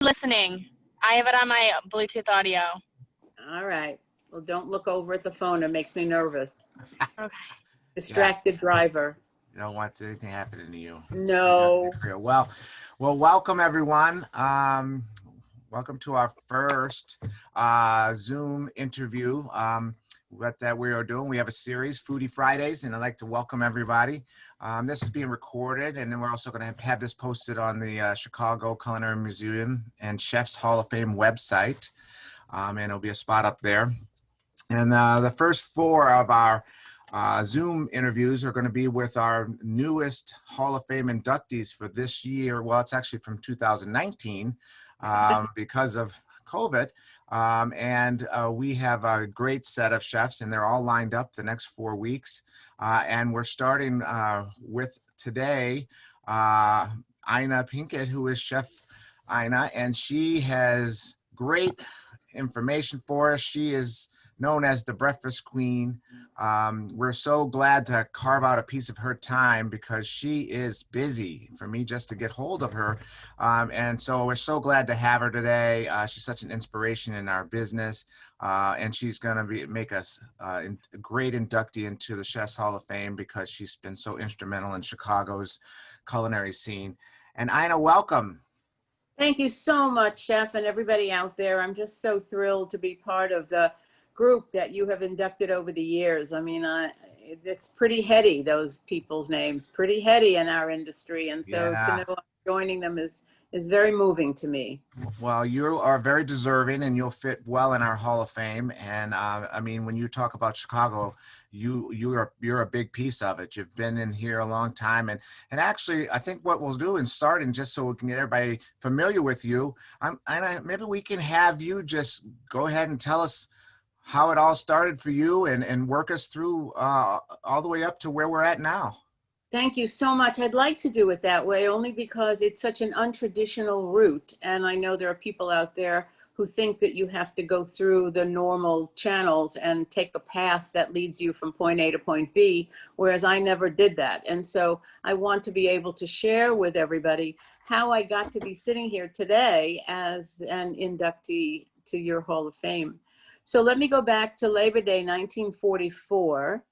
Listening. I have it on my Bluetooth audio. All right. Well, don't look over at the phone. It makes me nervous. Okay. Distracted driver. You don't want anything happening to you. No. Well, welcome everyone. Welcome to our first Zoom interview that we are doing. We have a series, Foodie Fridays, and I'd like to welcome everybody. This is being recorded, and then we're also going to have this posted on the Chicago Culinary Museum and Chefs Hall of Fame website, and there'll be a spot up there. And the first four of our Zoom interviews are going to be with our newest Hall of Fame inductees for this year. Well, it's actually from 2019 because of COVID. And we have a great set of chefs, and they're all lined up the next 4 weeks. And we're starting with today, Pinkey, who is Chef Ina, and she has great information for us. She is known as the Breakfast Queen. We're so glad to carve out a piece of her time because she is busy for me just to get hold of her. And so we're so glad to have her today. She's such an inspiration in our business. And she's going to make us a great inductee into the Chefs Hall of Fame because she's been so instrumental in Chicago's culinary scene. And Ina, welcome. Thank you so much, Chef, and everybody out there. I'm just so thrilled to be part of the group that you have inducted over the years. I mean, it's pretty heady, those people's names, pretty heady in our industry. And so to know I'm joining them is very moving to me. Well, you are very deserving and you'll fit well in our Hall of Fame. And I mean, when you talk about Chicago, you're a big piece of it. You've been in here a long time. And actually, I think what we'll do in starting, just so we can get everybody familiar with you, maybe we can have you just go ahead and tell us how it all started for you and work us through all the way up to where we're at now. Thank you so much. I'd like to do it that way only because it's such an untraditional route. And I know there are people out there who think that you have to go through the normal channels and take a path that leads you from point A to point B, whereas I never did that. And so I want to be able to share with everybody how I got to be sitting here today as an inductee to your Hall of Fame. So let me go back to Labor Day, 1944.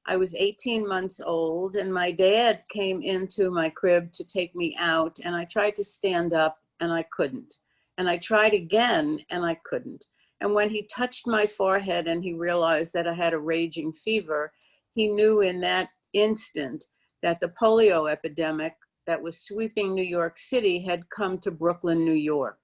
I was 18 months old and my dad came into my crib to take me out and I tried to stand up and I couldn't. And I tried again and I couldn't. And when he touched my forehead and he realized that I had a raging fever, he knew in that instant that the polio epidemic that was sweeping New York City had come to Brooklyn, New York.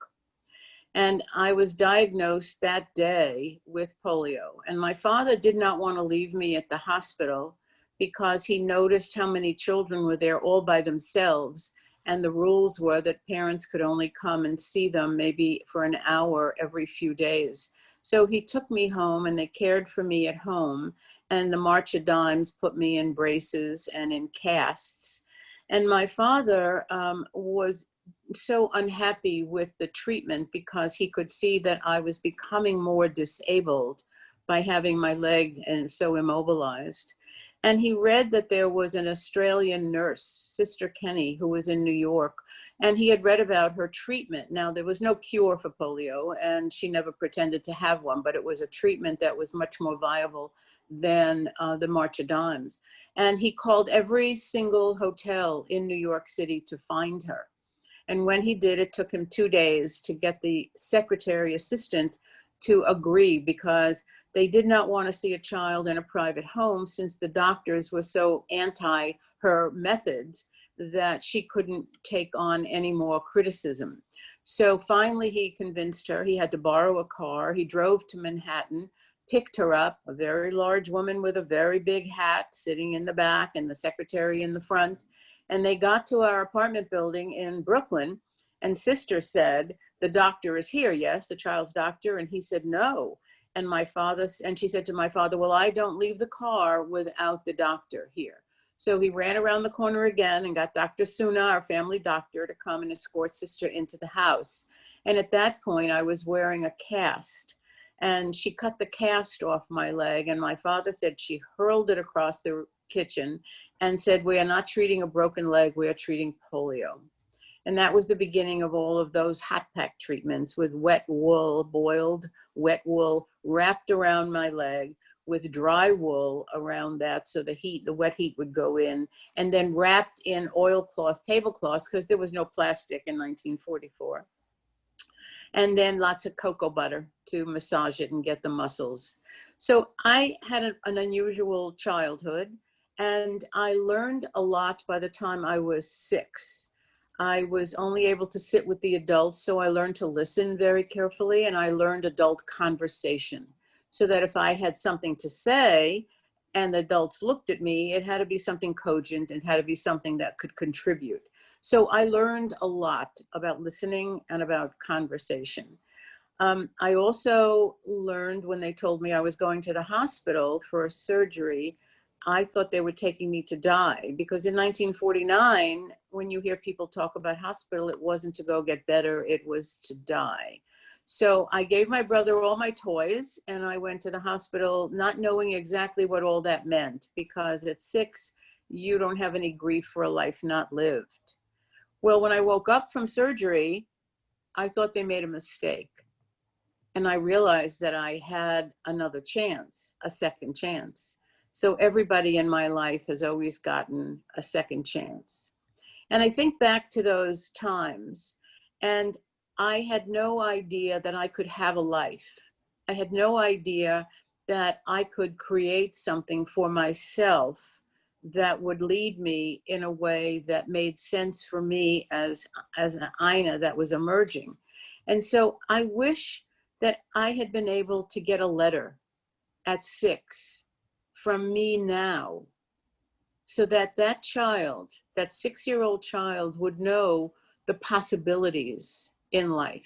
And I was diagnosed that day with polio. And my father did not want to leave me at the hospital because he noticed how many children were there all by themselves. And the rules were that parents could only come and see them maybe for an hour every few days. So he took me home and they cared for me at home. And the March of Dimes put me in braces and in casts. And my father was so unhappy with the treatment because he could see that I was becoming more disabled by having my leg and so immobilized. And he read that there was an Australian nurse, Sister Kenny, who was in New York, and he had read about her treatment. Now, there was no cure for polio, and she never pretended to have one, but it was a treatment that was much more viable than the March of Dimes. And he called every single hotel in New York City to find her. And when he did, it took him 2 days to get the secretary assistant to agree because they did not want to see a child in a private home since the doctors were so anti her methods that she couldn't take on any more criticism. So finally he convinced her. He had to borrow a car. He drove to Manhattan, picked her up, a very large woman with a very big hat sitting in the back and the secretary in the front. And they got to our apartment building in Brooklyn and Sister said, "The doctor is here, yes, the child's doctor." And he said, "No." And she said to my father, "Well, I don't leave the car without the doctor here." So he ran around the corner again and got Dr. Suna, our family doctor, to come and escort Sister into the house. And at that point, I was wearing a cast. And she cut the cast off my leg. And my father said she hurled it across the kitchen and said, "We are not treating a broken leg, we are treating polio." And that was the beginning of all of those hot pack treatments with wet wool, boiled wet wool wrapped around my leg with dry wool around that so the wet heat would go in, and then wrapped in oilcloth, tablecloths, because there was no plastic in 1944. And then lots of cocoa butter to massage it and get the muscles. So I had an unusual childhood, and I learned a lot by the time I was 6. I was only able to sit with the adults, so I learned to listen very carefully, and I learned adult conversation, so that if I had something to say and the adults looked at me, it had to be something cogent and had to be something that could contribute. So I learned a lot about listening and about conversation. I also learned when they told me I was going to the hospital for a surgery, I thought they were taking me to die, because in 1949, when you hear people talk about hospital, it wasn't to go get better, it was to die. So I gave my brother all my toys and I went to the hospital not knowing exactly what all that meant, because at 6, you don't have any grief for a life not lived. Well, when I woke up from surgery, I thought they made a mistake. And I realized that I had another chance, a second chance. So everybody in my life has always gotten a second chance. And I think back to those times, and I had no idea that I could have a life. I had no idea that I could create something for myself that would lead me in a way that made sense for me as an Ina that was emerging. And so I wish that I had been able to get a letter at 6 from me now, so that that child, that 6-year-old child, would know the possibilities in life.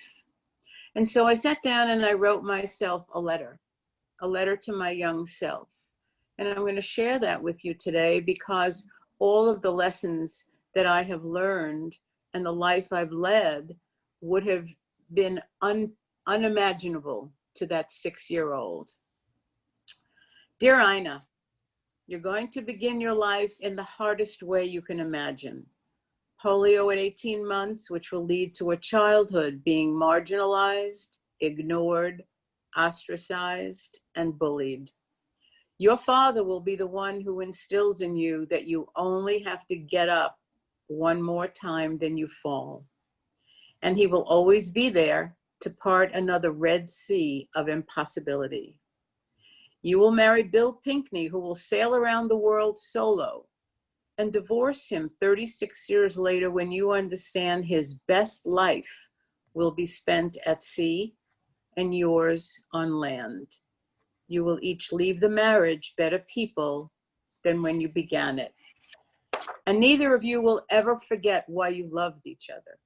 And so I sat down and I wrote myself a letter to my young self. And I'm going to share that with you today, because all of the lessons that I have learned and the life I've led would have been unimaginable to that 6-year-old. Dear Ina, you're going to begin your life in the hardest way you can imagine. Polio at 18 months, which will lead to a childhood being marginalized, ignored, ostracized, and bullied. Your father will be the one who instills in you that you only have to get up one more time than you fall. And he will always be there to part another Red Sea of impossibility. You will marry Bill Pinkey, who will sail around the world solo, and divorce him 36 years later when you understand his best life will be spent at sea and yours on land. You will each leave the marriage better people than when you began it. And neither of you will ever forget why you loved each other.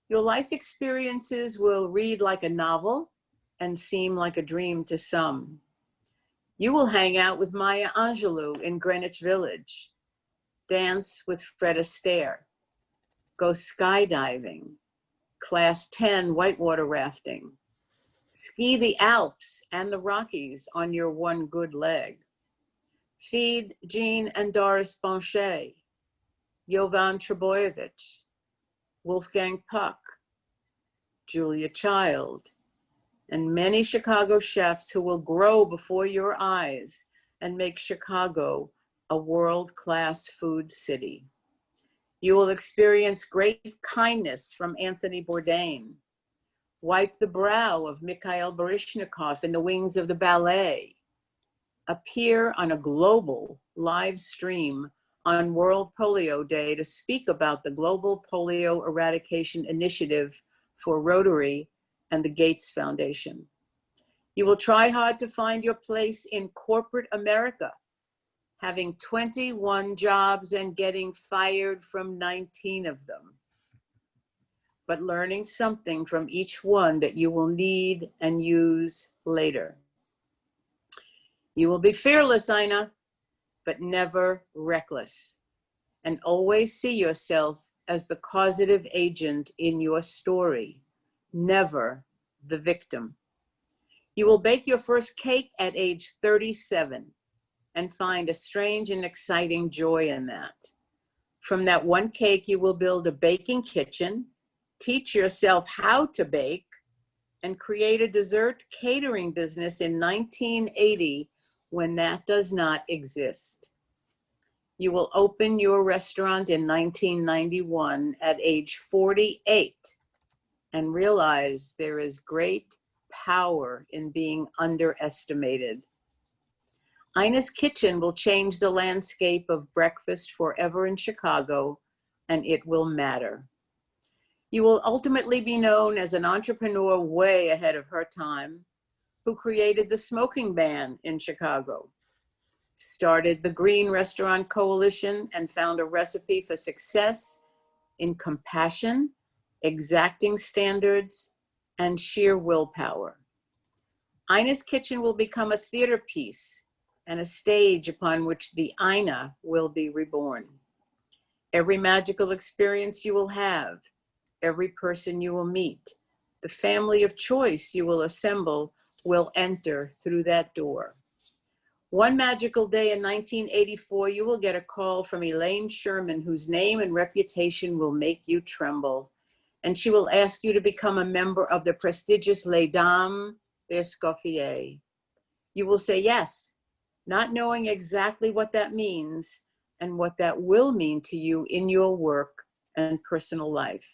Your life experiences will read like a novel and seem like a dream to some. You will hang out with Maya Angelou in Greenwich Village, dance with Fred Astaire, go skydiving, class 10 whitewater rafting, ski the Alps and the Rockies on your one good leg, feed Jean and Doris Bonchet, Jovan Trebojevic, Wolfgang Puck, Julia Child, and many Chicago chefs who will grow before your eyes and make Chicago a world-class food city. You will experience great kindness from Anthony Bourdain, wipe the brow of Mikhail Baryshnikov in the wings of the ballet, appear on a global live stream on World Polio Day to speak about the Global Polio Eradication Initiative for Rotary and the Gates Foundation. You will try hard to find your place in corporate America, having 21 jobs and getting fired from 19 of them, but learning something from each one that you will need and use later. You will be fearless, Ina, but never reckless, and always see yourself as the causative agent in your story, never the victim. You will bake your first cake at age 37 and find a strange and exciting joy in that. From that one cake, you will build a baking kitchen, teach yourself how to bake, and create a dessert catering business in 1980 when that does not exist. You will open your restaurant in 1991 at age 48 and realize there is great power in being underestimated. Ina's Kitchen will change the landscape of breakfast forever in Chicago, and it will matter. You will ultimately be known as an entrepreneur way ahead of her time, who created the smoking ban in Chicago, started the Green Restaurant Coalition, and found a recipe for success in compassion, exacting standards, and sheer willpower. Ina's Kitchen will become a theater piece and a stage upon which the Ina will be reborn. Every magical experience you will have, every person you will meet, the family of choice you will assemble will enter through that door. One magical day in 1984, you will get a call from Elaine Sherman, whose name and reputation will make you tremble. And she will ask you to become a member of the prestigious Les Dames d'Escoffier. You will say yes, not knowing exactly what that means and what that will mean to you in your work and personal life.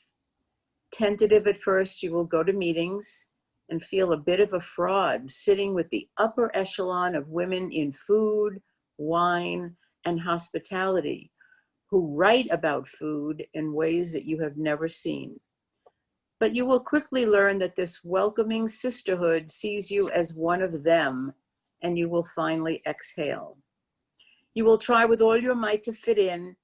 Tentative at first, you will go to meetings and feel a bit of a fraud sitting with the upper echelon of women in food, wine, and hospitality who write about food in ways that you have never seen. But you will quickly learn that this welcoming sisterhood sees you as one of them, and you will finally exhale. You will try with all your might to fit in,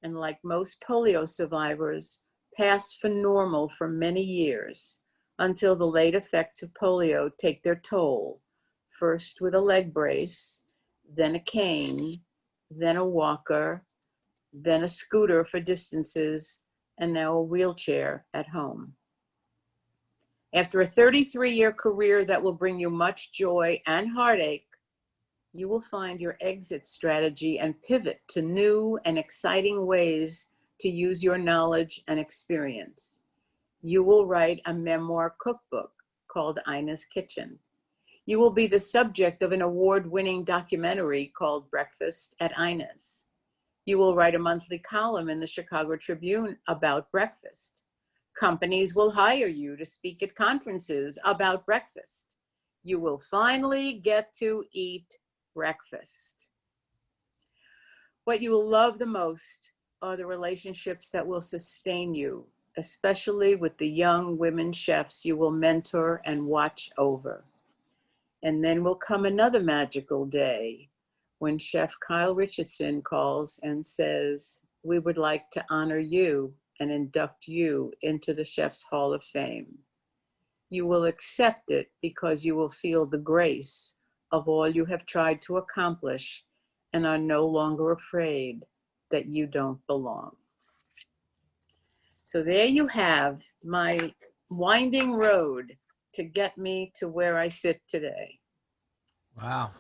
and like most polio survivors, pass for normal for many years until the late effects of polio take their toll, first with a leg brace, then a cane, then a walker, then a scooter for distances, and now a wheelchair at home. After a 33-year career that will bring you much joy and heartache, you will find your exit strategy and pivot to new and exciting ways to use your knowledge and experience. You will write a memoir cookbook called Ina's Kitchen. You will be the subject of an award-winning documentary called Breakfast at Ina's. You will write a monthly column in the Chicago Tribune about breakfast. Companies will hire you to speak at conferences about breakfast. You will finally get to eat breakfast. What you will love the most are the relationships that will sustain you, especially with the young women chefs you will mentor and watch over. And then will come another magical day when Chef Kyle Richardson calls and says, "We would like to honor you and induct you into the Chef's Hall of Fame." You will accept it because you will feel the grace of all you have tried to accomplish and are no longer afraid that you don't belong. So there you have my winding road to get me to where I sit today. Wow.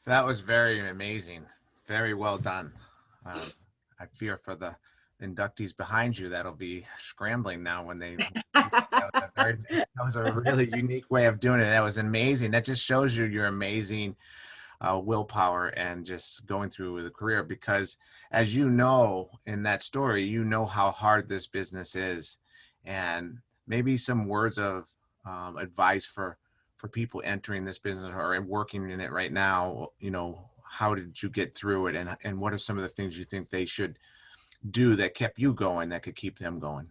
That was very amazing. Very well done. I fear for the inductees behind you that'll be scrambling now when they that was a really unique way of doing it. That was amazing. That just shows you your amazing willpower and just going through the career, because as you know in that story, you know how hard this business is, and maybe some words of advice for people entering this business or working in it right now. You know, how did you get through it, and what are some of the things you think they should do that kept you going, that could keep them going?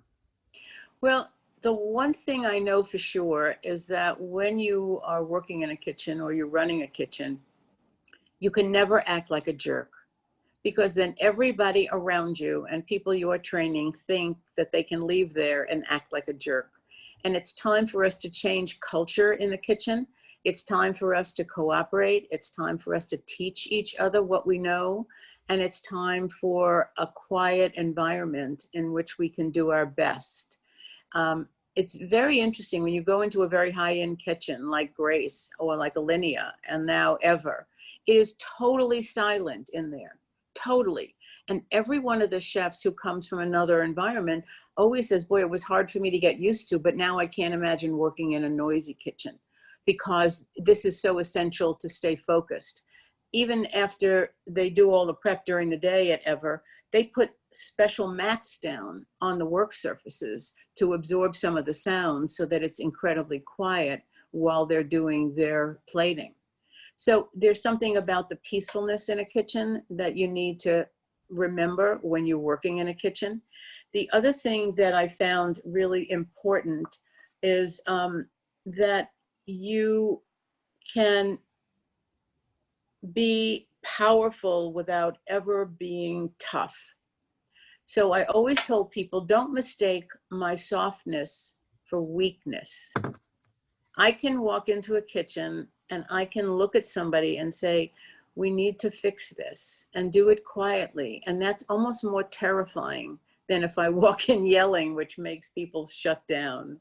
Well, the one thing I know for sure is that when you are working in a kitchen or you're running a kitchen, you can never act like a jerk, because then everybody around you and people you are training think that they can leave there and act like a jerk. And it's time for us to change culture in the kitchen. It's time for us to cooperate. It's time for us to teach each other what we know. And it's time for a quiet environment in which we can do our best. It's very interesting when you go into a very high-end kitchen like Grace or like Alinea and now Ever. It is totally silent in there, totally. And every one of the chefs who comes from another environment always says, boy, it was hard for me to get used to, but now I can't imagine working in a noisy kitchen, because this is so essential to stay focused. Even after they do all the prep during the day at Ever, they put special mats down on the work surfaces to absorb some of the sounds so that it's incredibly quiet while they're doing their plating. So there's something about the peacefulness in a kitchen that you need to remember when you're working in a kitchen. The other thing that I found really important is that you can be powerful without ever being tough. So I always told people, don't mistake my softness for weakness. I can walk into a kitchen and I can look at somebody and say, we need to fix this, and do it quietly. And that's almost more terrifying than if I walk in yelling, which makes people shut down.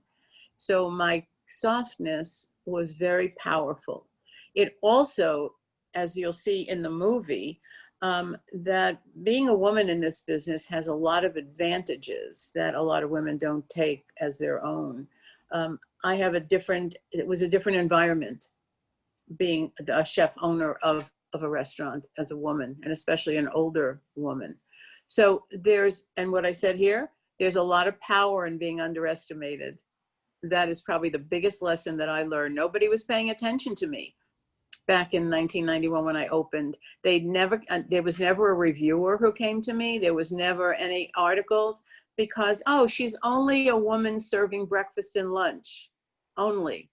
So my softness was very powerful. It also, as you'll see in the movie, that being a woman in this business has a lot of advantages that a lot of women don't take as their own. It was a different environment being a chef owner of a restaurant as a woman, and especially an older woman. So and what I said here, there's a lot of power in being underestimated. That is probably the biggest lesson that I learned. Nobody was paying attention to me back in 1991 when I opened. There was never a reviewer who came to me. There was never any articles, because, oh, she's only a woman serving breakfast and lunch only.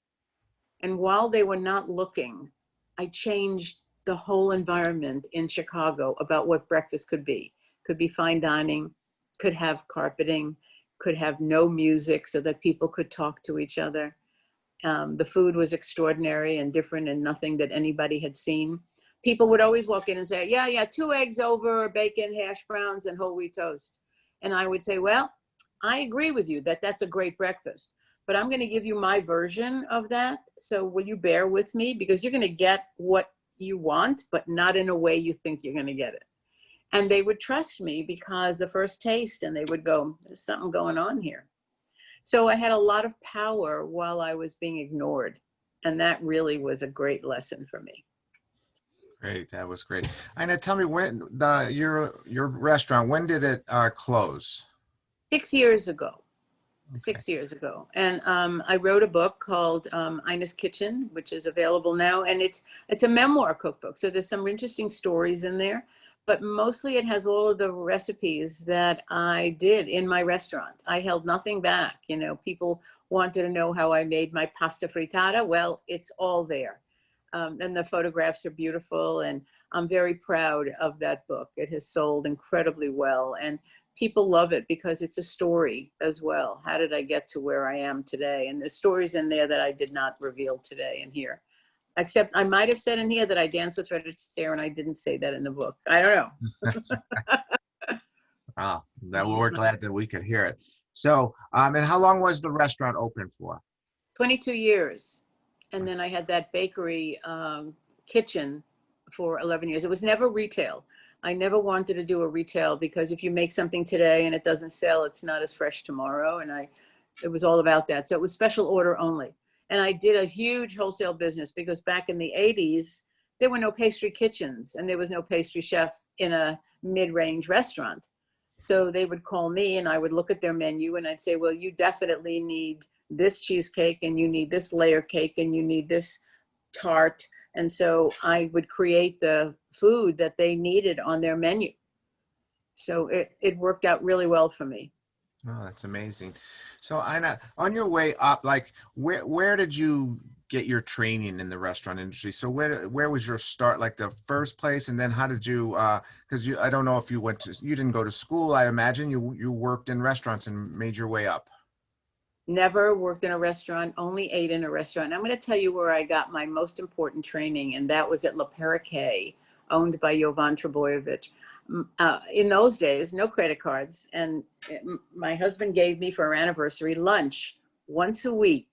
And while they were not looking, I changed the whole environment in Chicago about what breakfast could be. Could be fine dining, could have carpeting, could have no music so that people could talk to each other. The food was extraordinary and different and nothing that anybody had seen. People would always walk in and say, yeah, 2 eggs over, bacon, hash browns, and whole wheat toast. And I would say, well, I agree with you that that's a great breakfast, but I'm going to give you my version of that. So will you bear with me? Because you're going to get what you want, but not in a way you think you're going to get it. And they would trust me because the first taste, and they would go, there's something going on here. So I had a lot of power while I was being ignored. And that really was a great lesson for me. Great, that was great. Ina, tell me, when your restaurant, when did it close? 6 years ago. Okay. 6 years ago. And I wrote a book called Ina's Kitchen, which is available now. And it's a memoir cookbook. So there's some interesting stories in there, but mostly it has all of the recipes that I did in my restaurant. I held nothing back. You know, people wanted to know how I made my pasta frittata. Well, it's all there. And the photographs are beautiful. And I'm very proud of that book. It has sold incredibly well. And people love it because it's a story as well. How did I get to where I am today? And there's stories in there that I did not reveal today and here. Except I might have said in here that I danced with Fred Astaire, and I didn't say that in the book. I don't know. Wow, we're glad that we could hear it. So, and how long was the restaurant open for? 22 years. And then I had that bakery kitchen for 11 years. It was never retail. I never wanted to do a retail because if you make something today and it doesn't sell, it's not as fresh tomorrow. And it was all about that. So it was special order only. And I did a huge wholesale business because back in the 80s, there were no pastry kitchens and there was no pastry chef in a mid-range restaurant. So they would call me and I would look at their menu and I'd say, well, you definitely need this cheesecake and you need this layer cake and you need this tart. And so I would create the food that they needed on their menu. So it worked out really well for me. Oh, that's amazing. So Ina, on your way up, like where did you get your training in the restaurant industry? So where was your start, like the first place? And then how did you, because I don't know if you didn't go to school, I imagine you worked in restaurants and made your way up. Never worked in a restaurant, only ate in a restaurant. And I'm going to tell you where I got my most important training, and that was at Le Perroquet, owned by Jovan Trebojevic. In those days, no credit cards. And my husband gave me for our anniversary lunch once a week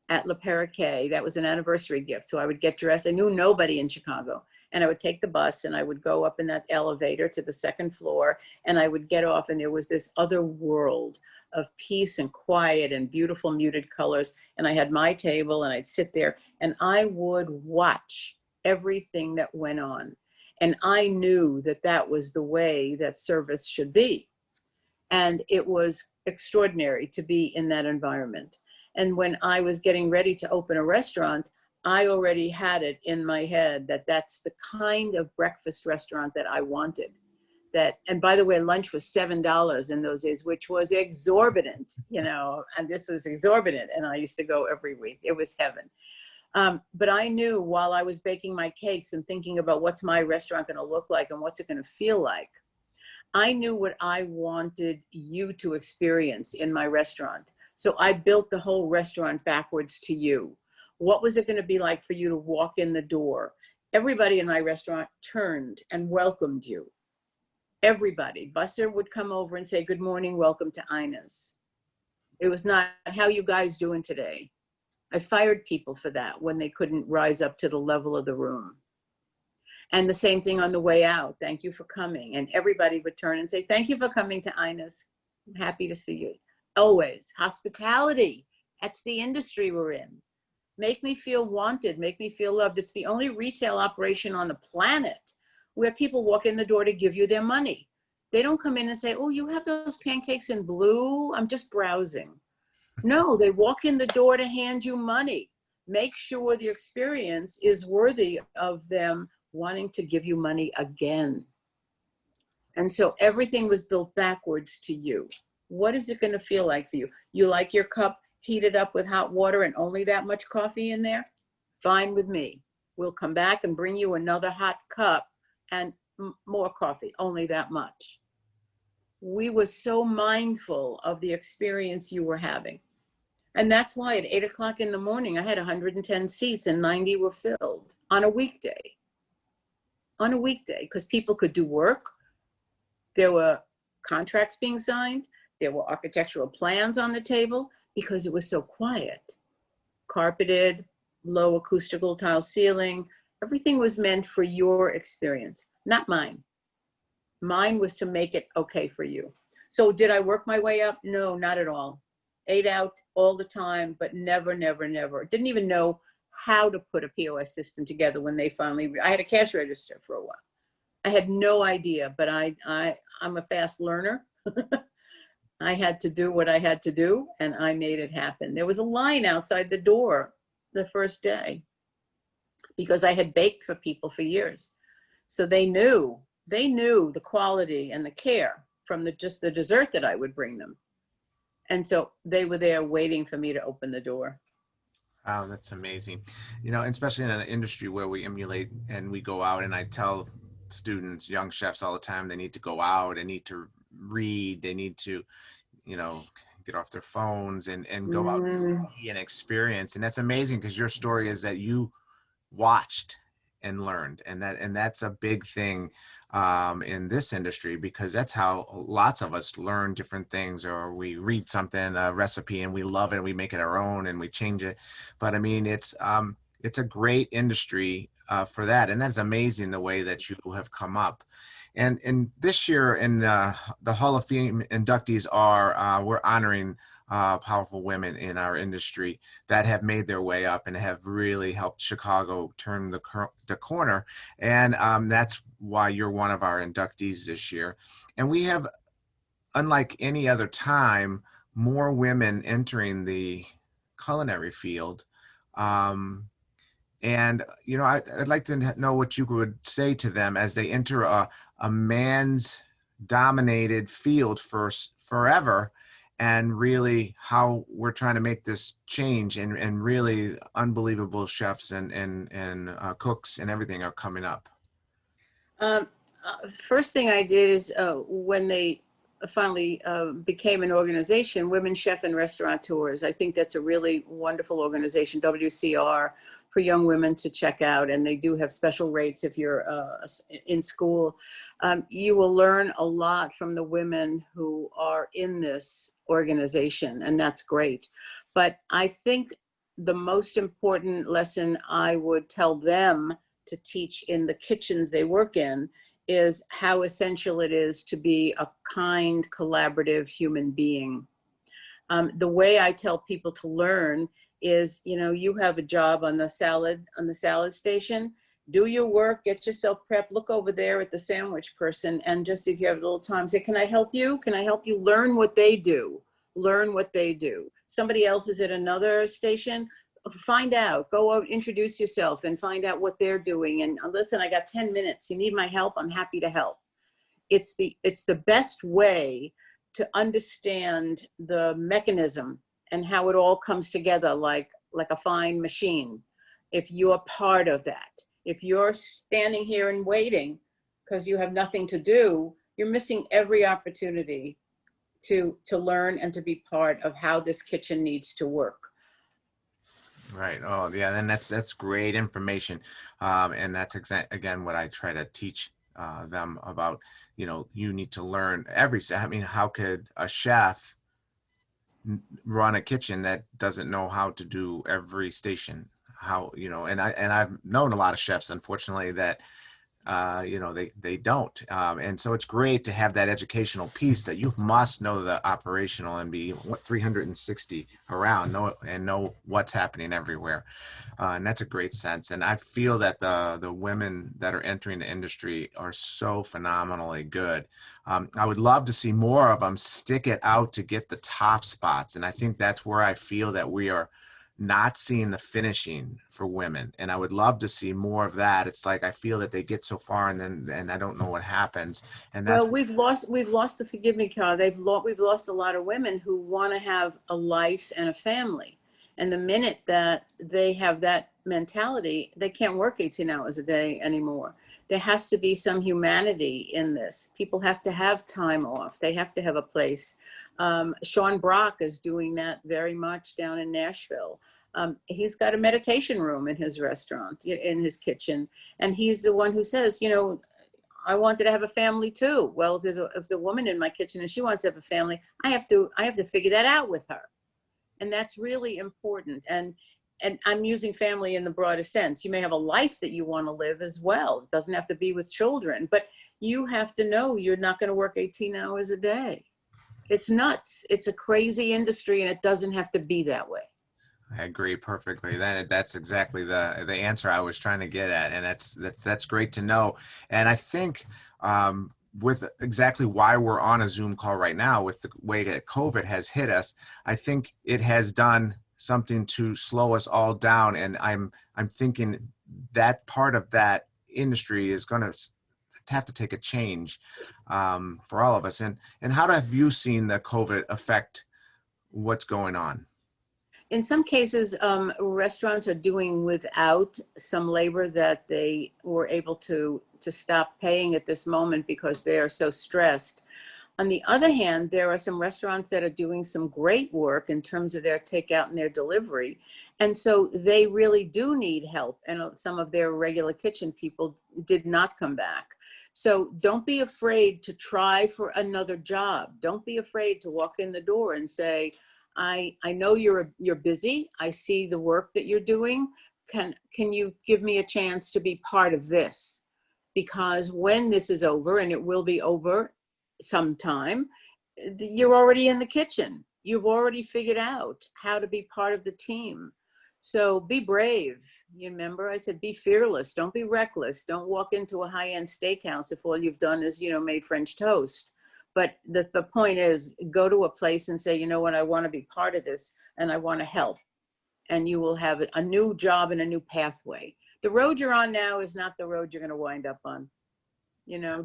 at Le Perroquet. That was an anniversary gift. So I would get dressed. I knew nobody in Chicago. And I would take the bus and I would go up in that elevator to the second floor, and I would get off, and there was this other world of peace and quiet and beautiful muted colors. And I had my table and I'd sit there and I would watch everything that went on. And I knew that that was the way that service should be. And it was extraordinary to be in that environment. And when I was getting ready to open a restaurant, I already had it in my head that that's the kind of breakfast restaurant that I wanted. That, and by the way, lunch was $7 in those days, which was exorbitant, you know, and this was exorbitant. And I used to go every week. It was heaven. But I knew while I was baking my cakes and thinking about what's my restaurant going to look like and what's it going to feel like, I knew what I wanted you to experience in my restaurant. So I built the whole restaurant backwards to you. What was it going to be like for you to walk in the door? Everybody in my restaurant turned and welcomed you. Everybody. Buster would come over and say, good morning, welcome to Ina's. It was not, how you guys doing today? I fired people for that when they couldn't rise up to the level of the room. And the same thing on the way out. Thank you for coming. And everybody would turn and say, thank you for coming to Ina's. I'm happy to see you. Always. Hospitality. That's the industry we're in. Make me feel wanted. Make me feel loved. It's the only retail operation on the planet where people walk in the door to give you their money. They don't come in and say, oh, you have those pancakes in blue? I'm just browsing. No, they walk in the door to hand you money. Make sure the experience is worthy of them wanting to give you money again. And so everything was built backwards to you. What is it going to feel like for you? You like your cup heated up with hot water and only that much coffee in there? Fine with me. We'll come back and bring you another hot cup and more coffee, only that much. We were so mindful of the experience you were having. And that's why at 8 o'clock in the morning, I had 110 seats and 90 were filled on a weekday. On a weekday, because people could do work. There were contracts being signed. There were architectural plans on the table because it was so quiet. Carpeted, low acoustical tile ceiling. Everything was meant for your experience, not mine. Mine was to make it okay for you. So did I work my way up? No, not at all. Ate out all the time, but never, never, never. Didn't even know how to put a POS system together when they finally, I had a cash register for a while. I had no idea, but I'm a fast learner. I had to do what I had to do, and I made it happen. There was a line outside the door the first day because I had baked for people for years. So they knew the quality and the care from just the dessert that I would bring them. And so they were there waiting for me to open the door. Wow, that's amazing. You know, especially in an industry where we emulate and we go out, and I tell students, young chefs all the time, they need to go out, they need to read, they need to, you know, get off their phones and go out and see and experience. And that's amazing because your story is that you watched and learned, and that's a big thing in this industry, because that's how lots of us learn different things, or we read something, a recipe, and we love it and we make it our own and we change it. But I mean, it's a great industry for that, and that's amazing the way that you have come up. And this year in the Hall of Fame inductees are we're honoring powerful women in our industry that have made their way up and have really helped Chicago turn the corner. And that's why you're one of our inductees this year. And we have, unlike any other time, more women entering the culinary field. And, you know, I'd like to know what you would say to them as they enter a man's dominated field forever, and really how we're trying to make this change, and really unbelievable chefs and cooks and everything are coming up. First thing I did is when they finally became an organization, Women Chef and Restaurateurs. I think that's a really wonderful organization, WCR, for young women to check out. And they do have special rates if you're in school. You will learn a lot from the women who are in this organization, and that's great. But I think the most important lesson I would tell them to teach in the kitchens they work in is how essential it is to be a kind, collaborative human being. The way I tell people to learn is, you know, you have a job on the salad station. Do your work, get yourself prepped, look over there at the sandwich person, and just if you have a little time, say, can I help you? Can I help you? Learn what they do. Learn what they do. Somebody else is at another station. Find out, go out, introduce yourself and find out what they're doing. And listen, I got 10 minutes. You need my help? I'm happy to help. It's the best way to understand the mechanism and how it all comes together like a fine machine. If you're part of that, if you're standing here and waiting because you have nothing to do, you're missing every opportunity to learn and to be part of how this kitchen needs to work. Right. Oh, yeah. And that's great information. And that's again what I try to teach them about. You know, you need to learn I mean, how could a chef run a kitchen that doesn't know how to do every station? How, you know, and I've known a lot of chefs, unfortunately, that you know, they don't. And so it's great to have that educational piece that you must know the operational and be 360 around, know what's happening everywhere. And that's a great sense. And I feel that the women that are entering the industry are so phenomenally good. I would love to see more of them stick it out to get the top spots. And I think that's where I feel that we are not seeing the finishing for women, and I would love to see more of that. It's like I feel that they get so far and I don't know what happens. And that's, well, we've lost the, forgive me, Carl, we've lost a lot of women who want to have a life and a family, and the minute that they have that mentality, they can't work 18 hours a day anymore. There has to be some humanity in this. People have to have time off. They have to have a place. Sean Brock is doing that very much down in Nashville. He's got a meditation room in his restaurant, in his kitchen. And he's the one who says, you know, I wanted to have a family too. Well, if there's a woman in my kitchen and she wants to have a family, I have to figure that out with her. And that's really important. And I'm using family in the broadest sense. You may have a life that you want to live as well. It doesn't have to be with children, but you have to know you're not going to work 18 hours a day. It's nuts. It's a crazy industry, and it doesn't have to be that way. I agree perfectly. That's exactly the answer I was trying to get at, and that's great to know. And I think with exactly why we're on a Zoom call right now, with the way that COVID has hit us, I think it has done something to slow us all down. And I'm thinking that part of that industry is going to have to take a change for all of us. And how have you seen the COVID affect what's going on? In some cases, restaurants are doing without some labor that they were able to stop paying at this moment because they are so stressed. On the other hand, there are some restaurants that are doing some great work in terms of their takeout and their delivery. And so they really do need help. And some of their regular kitchen people did not come back. So don't be afraid to try for another job. Don't be afraid to walk in the door and say, I know you're busy. I see the work that you're doing. Can you give me a chance to be part of this? Because when this is over, and it will be over sometime, you're already in the kitchen. You've already figured out how to be part of the team. So be brave. You remember I said, be fearless. Don't be reckless. Don't walk into a high-end steakhouse if all you've done is, made French toast. But the point is, go to a place and say, you know what, I want to be part of this and I want to help. And you will have a new job and a new pathway. The road you're on now is not the road you're going to wind up on.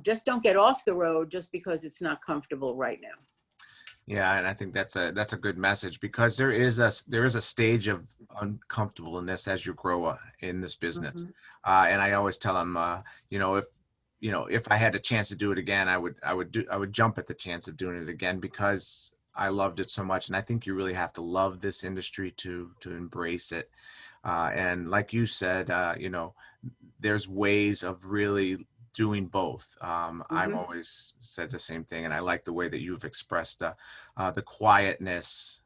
Just don't get off the road just because it's not comfortable right now. Yeah, and I think that's a good message, because there is a stage of uncomfortableness as you grow in this business. Mm-hmm. And I always tell them, if I had a chance to do it again, I would jump at the chance of doing it again, because I loved it so much. And I think you really have to love this industry to embrace it. And like you said, there's ways of really doing both. Mm-hmm. I've always said the same thing, and I like the way that you've expressed the quietness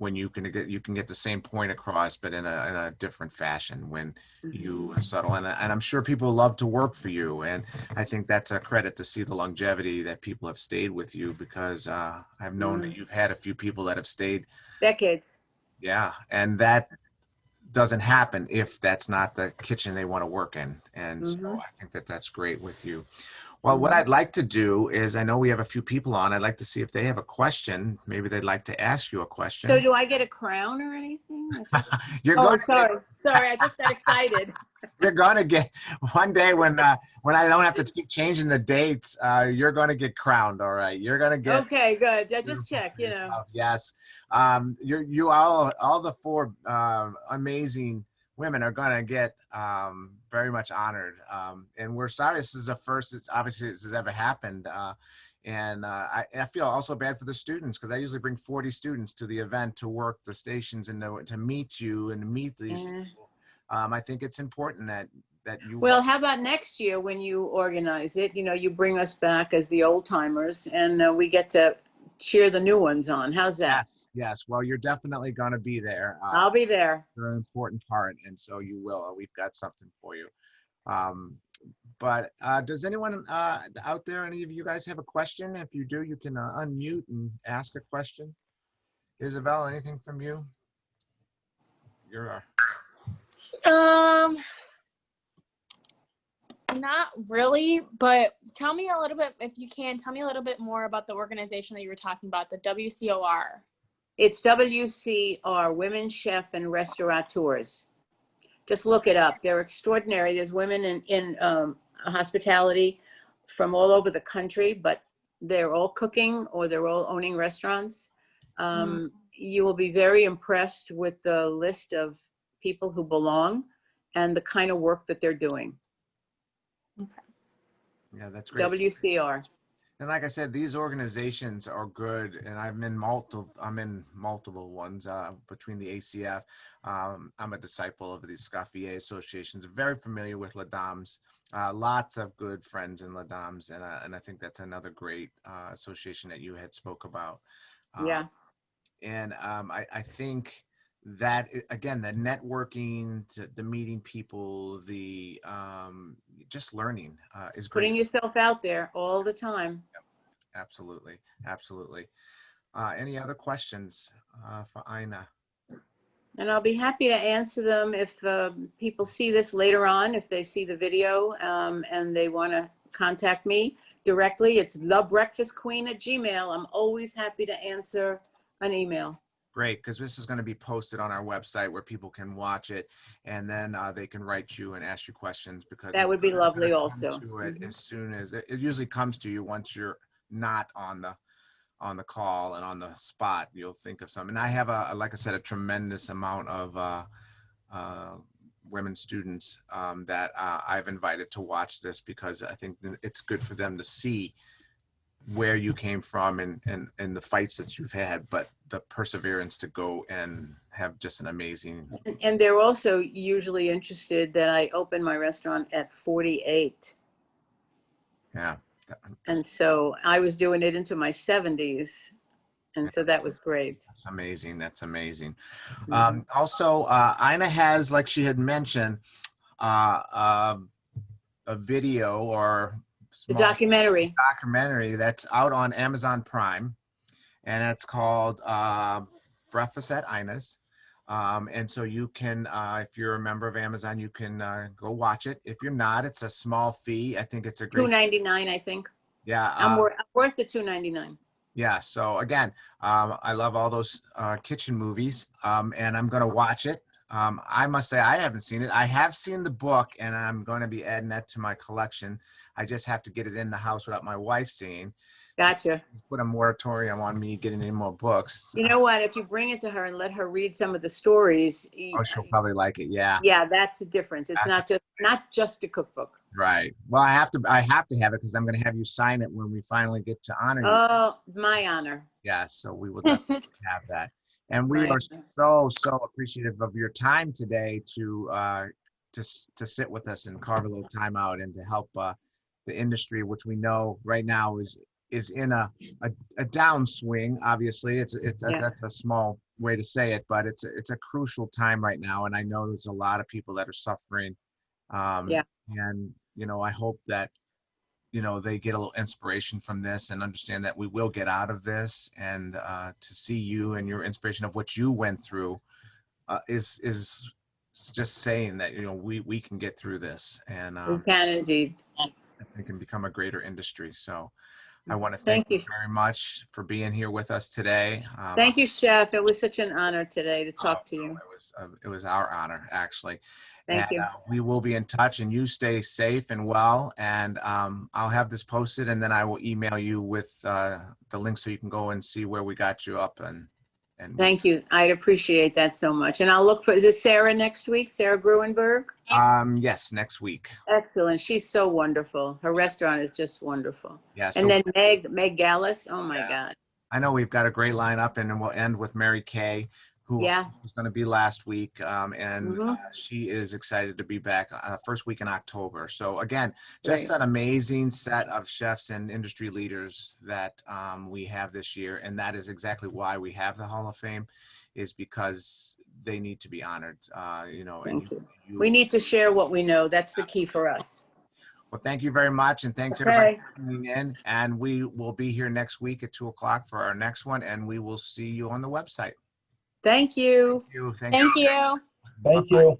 when you can get the same point across, but in a different fashion when you are subtle. And I'm sure people love to work for you. And I think that's a credit to see the longevity that people have stayed with you, because I've known that you've had a few people that have stayed Decades. Yeah, and that doesn't happen if that's not the kitchen they want to work in. And so I think that that's great with you. Well, what I'd like to do is, I know we have a few people on. I'd like to see if they have a question. Maybe they'd like to ask you a question. So do I get a crown or anything? You're Oh, going sorry. I just got excited. You're going to get, one day when I don't have to keep changing the dates, you're going to get crowned. All right. You're going to get. Okay, good. I just check, you know. Yes. You all the four amazing women are going to get very much honored. And we're sorry this is the first, obviously this has ever happened. And I feel also bad for the students, because I usually bring 40 students to the event to work the stations and to meet you and meet these people. I think it's important that you. Well, how about next year when you organize it? You know, you bring us back as the old timers, and we get to cheer the new ones on. How's that? Yes. Well, you're definitely going to be there. I'll be there. You're an important part, and so you will. We've got something for you. But does anyone out there, any of you guys have a question? If you do, you can unmute and ask a question. Isabel, anything from you? You're. Not really, but tell me a little bit, if you can, tell me a little bit more about the organization that you were talking about, the WCOR. It's WCR, Women Chef and Restaurateurs. Just look it up. They're extraordinary. There's women in hospitality from all over the country, but they're all cooking or they're all owning restaurants. You will be very impressed with the list of people who belong and the kind of work that they're doing. Okay. Yeah, that's great. WCR. And like I said, these organizations are good, and I'm in multiple ones between the ACF. I'm a disciple of the Scaffier associations, very familiar with Les Dames. Lots of good friends in Les Dames, and I think that's another great association that you had spoke about. Yeah. And I think that, again, the networking, the meeting people, the just learning is great. Putting yourself out there all the time. Yep. Absolutely. Any other questions for Ina? And I'll be happy to answer them if people see this later on, if they see the video and they want to contact me directly. It's thebreakfastqueen@gmail.com. I'm always happy to answer an email. Great, because this is going to be posted on our website where people can watch it, and then they can write you and ask you questions, because that would be lovely also. As soon as it usually comes to you once you're not on the call and on the spot, you'll think of some. And I have like I said, a tremendous amount of women students that I've invited to watch this, because I think it's good for them to see where you came from and the fights that you've had, but the perseverance to go and have just an amazing. And they're also usually interested that I open my restaurant at 48. Yeah. And so I was doing it into my 70s. And so that was great. That's amazing. Also, Ina has, like she had mentioned, a video or the documentary that's out on Amazon Prime, and it's called Breakfast at Ina's. And so you can, if you're a member of Amazon, you can go watch it. If you're not, it's a small fee. I think it's a great $2.99, I think. Yeah, I'm worth the $2.99. Yeah. So again, I love all those kitchen movies, and I'm going to watch it. I must say I haven't seen it. I have seen the book, and I'm going to be adding that to my collection. I just have to get it in the house without my wife seeing. Gotcha. Put a moratorium on me getting any more books. You know what? If you bring it to her and let her read some of the stories, oh, she'll probably like it. Yeah. Yeah, that's the difference. It's not just a cookbook. Right. Well, I have to have it, because I'm going to have you sign it when we finally get to honor you. Oh, my honor. Yes. So we will definitely have that. And we are so appreciative of your time today to sit with us and carve a little time out and to help the industry, which we know right now is in a downswing. Obviously, that's a small way to say it, but it's a crucial time right now, and I know there's a lot of people that are suffering. Yeah. And I hope that they get a little inspiration from this and understand that we will get out of this. And to see you and your inspiration of what you went through is just saying that we can get through this, and We can indeed. it can become a greater industry. So I want to Thank thank you you. very much for being here with us today. Thank you, Chef. It was such an honor today to talk to you. It was our honor, actually. Thank And you. we will be in touch, and you stay safe and well. And I'll have this posted, and then I will email you with the link so you can go and see where we got you up. And Thank you. I'd appreciate that so much. And I'll look for, is it Sarah next week? Sarah Gruenberg? Yes, next week. Excellent. She's so wonderful. Her restaurant is just wonderful. Yeah. And then Meg Gallus. Oh my God. I know we've got a great lineup, and then we'll end with Mary Kay, who was going to be last week. She is excited to be back first week in October. So again, just an amazing set of chefs and industry leaders that we have this year. And that is exactly why we have the Hall of Fame, is because they need to be honored. Thank you. We need to share what we know. That's the key for us. Well, thank you very much. And thanks everybody for tuning in. And we will be here next week at 2:00 for our next one. And we will see you on the website. Thank you. Thank you. Thank you. Thank you.